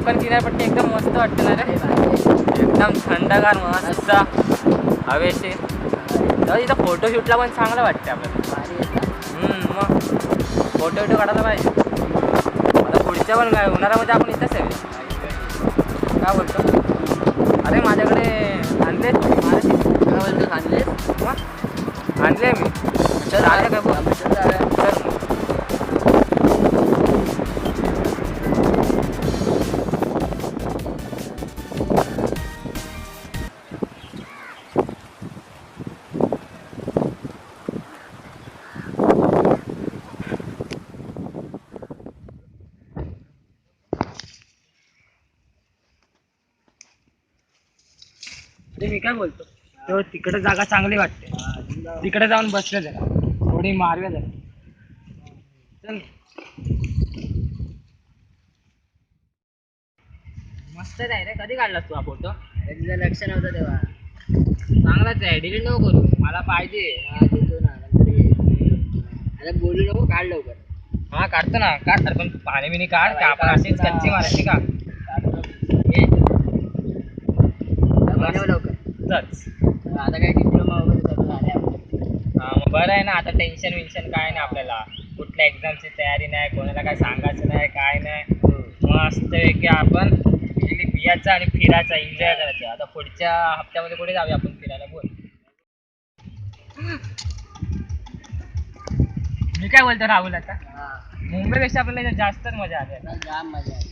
कोकण किनारपट्टी एकदम मस्त वाटतं ना रे. एकदम थंडगार मस्त हवेशीर. तर इथं फोटोशूटला पण चांगलं वाटते आपल्याला. मग फोटो काढायला पाहिजे. आता पुढच्या पण काय उन्हाळ्यामध्ये आपण इथंच आहे. काय बोलतो? अरे माझ्याकडे आणले आणलेस आणले मी. चल आले काय बोल. चल ते मी काय बोलतो, तो तिकडे जागा चांगली वाटते. तिकडे जाऊन बसले जरा, थोडी मारूया जरा. चल मस्त आहे रे. कधी काढलास तू हा फोटो? तुझं लक्ष नव्हतं तेव्हा. चांगलाच आहे. डिलीट नको करू, मला पाहिजे. देतो ना नंतर ये. आता बोलू नको, काढ लवकर. हा काढतो ना. काढ पण पाणी बिनी काढ का आपण अशीच कच्ची मारायची का? बनव लवकर. आता काय डिप्लोमा वगैरे सगळं झाले आपलं. हा मग बरं आहे ना. आता टेन्शन विन्शन काय नाही आपल्याला. कुठल्या एक्झामची तयारी नाही, कोणाला काय सांगायचं नाही, काय नाही. मस्त की आपण पियाचा आणि फिरायचा, एन्जॉय करायचा. आता पुढच्या हप्त्यामध्ये कुठे जाऊया आपण फिरायला बोल. मी काय बोलतो राहुल, आता मुंबईपेक्षा आपल्याला जास्तच मजा आली आता. जाम मजा आहे.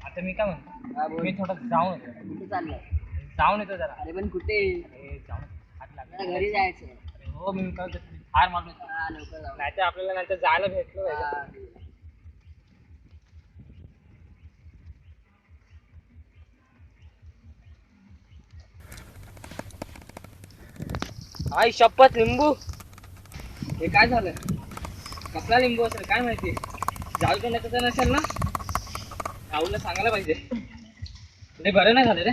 आता मी काय म्हणतो, मी थोडं जाऊन येतो. कुठे चाललंय? जाऊन येतो जरा. अरे पण कुठे? जाऊन हात लागला. घरी जायचं. अरे हो, मी काय बोलतो, फार मारलो. लवकर जाऊ. नाहीतर आपल्याला नंतर जायला भेटलो पाहिजे. आई शपथ, लिंबू हे काय झालं? कसला लिंबू असेल काय माहिती. जाऊ तर नसेल ना. राहुलला सांगायला पाहिजे. ते बरं नाही झालं रे.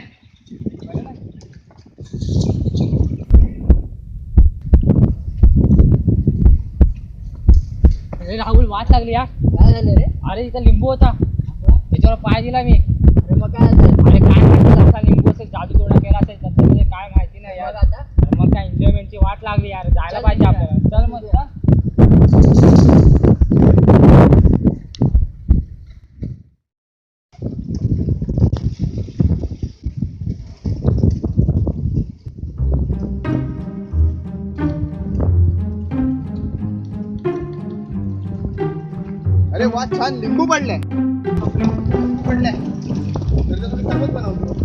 अरे राहुल, वाट लागली यार. काय झालं रे? अरे इथं लिंबू होता, त्याच्यावर पाय दिला मी. अरे मग काय झालं? अरे काय माहिती असा लिंबू असेल, जादू तोडा केला असेल म्हणजे काय माहिती नाही यार. आता मग काय एन्जॉयमेंटची वाट लागली यार. जायला पाहिजे आपल्याला. चल मग चल. अरे वा, छान लिंबू पडलाय. लिंबू पडलाय तर तुम्ही सरबत बनवतो.